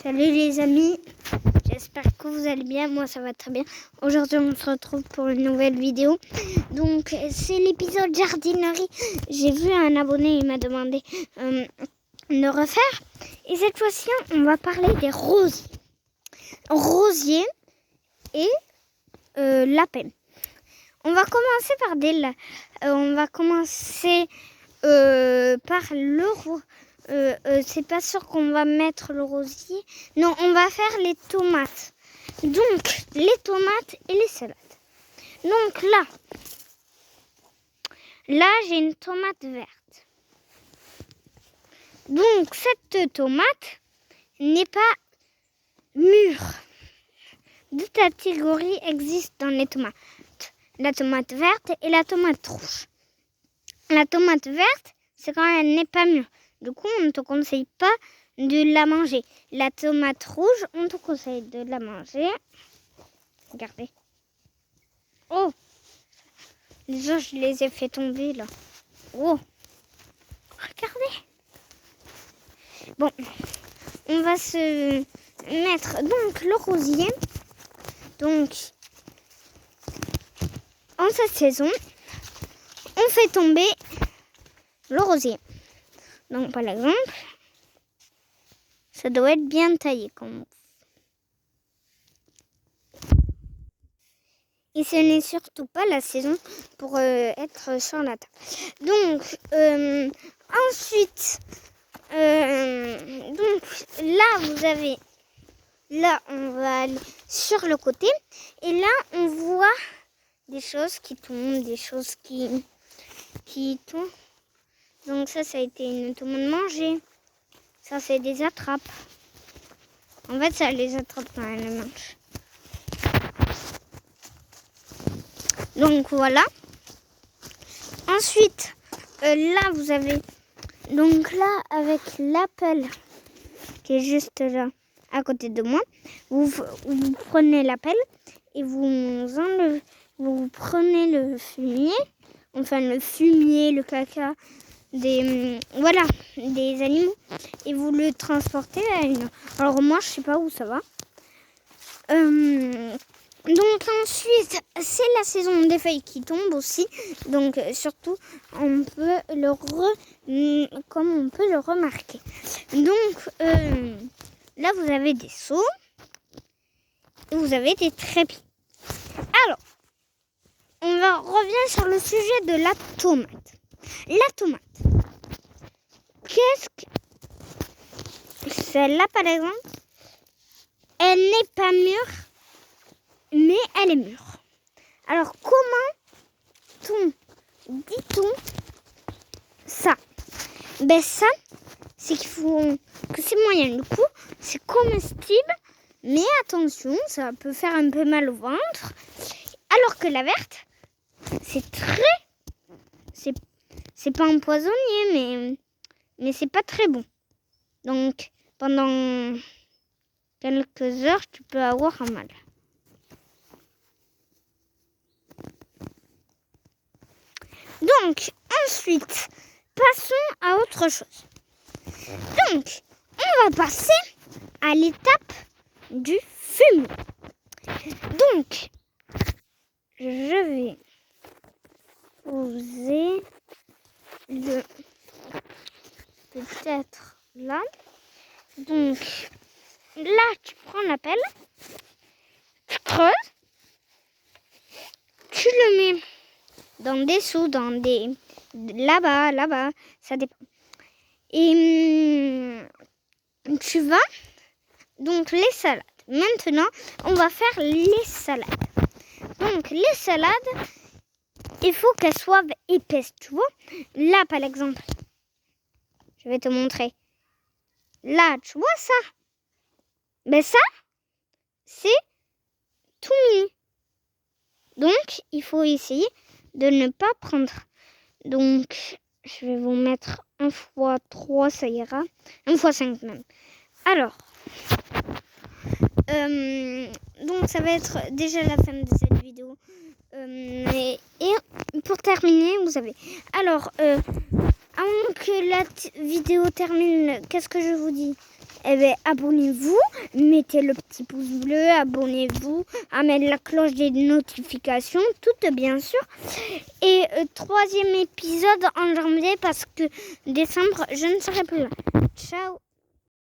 Salut les amis, j'espère que vous allez bien, moi ça va très bien. Aujourd'hui on se retrouve pour une nouvelle vidéo. Donc c'est l'épisode jardinerie. J'ai vu un abonné, il m'a demandé de le refaire. Et cette fois-ci on va parler des rosiers. Rosiers et lapins. On va commencer par par le c'est pas sûr qu'on va mettre le rosier. Non, on va faire les tomates. Donc, les tomates et les salades. Donc là j'ai une tomate verte. Donc, cette tomate n'est pas mûre. Deux catégories existent dans les tomates. La tomate verte et la tomate rouge. La tomate verte, c'est quand elle n'est pas mûre. Du coup, on ne te conseille pas de la manger. La tomate rouge, on te conseille de la manger. Regardez. Oh! Les autres, je les ai fait tomber là. Oh! Regardez. Bon, on va se mettre donc le rosier. Donc, en cette saison, on fait tomber le rosier. Donc, par exemple, ça doit être bien taillé comme. Et ce n'est surtout pas la saison pour être sur la table. Donc, ensuite, donc là, on va aller sur le côté. Et là, on voit des choses qui tombent, des choses qui tombent. Donc ça a été une tomate mangée. Ça, c'est des attrapes. En fait, ça les attrape quand elles les mangent. Donc voilà. Ensuite, là, vous avez... Donc là, avec l'appel qui est juste là, à côté de moi, vous prenez l'appel et vous prenez le fumier. Enfin, le fumier, le caca... des animaux et vous le transportez à une... Alors moi je sais pas où ça va. Donc ensuite c'est la saison des feuilles qui tombent aussi, donc surtout on peut comme on peut le remarquer. Donc là vous avez des seaux et vous avez des trépieds. Alors on va revenir sur le sujet de la tomate. La tomate. Qu'est-ce que... Celle-là, par exemple, elle n'est pas mûre, mais elle est mûre. Alors, comment dit-on ça? Ben ça, c'est qu'il faut que c'est moyen. Du coup, c'est comestible, mais attention, ça peut faire un peu mal au ventre. Alors que la verte, c'est pas empoisonné, mais c'est pas très bon. Donc, pendant quelques heures, tu peux avoir un mal. Donc, ensuite, passons à autre chose. Donc, on va passer à l'étape du fumier. Donc, je vais poser le... peut-être là. Donc là, tu prends l'appel, tu creuses, tu le mets dans des seaux, là-bas, ça dépend. Et tu vas donc les salades. Maintenant, on va faire les salades. Donc les salades, il faut qu'elles soient épaisses, tu vois. Là, par exemple, je vais te montrer. Là, tu vois ça? Ben ça, c'est tout mini. Donc, il faut essayer de ne pas prendre. Donc, je vais vous mettre 1x3, ça ira. 1x5 même. Alors, donc ça va être déjà la fin de cette vidéo. Et pour terminer, vous savez. Alors, avant que la vidéo termine, qu'est-ce que je vous dis? eh bien, abonnez-vous, mettez le petit pouce bleu, abonnez-vous, mettez la cloche des notifications, toutes bien sûr. Et 3e épisode en janvier parce que décembre, je ne serai plus là. Ciao.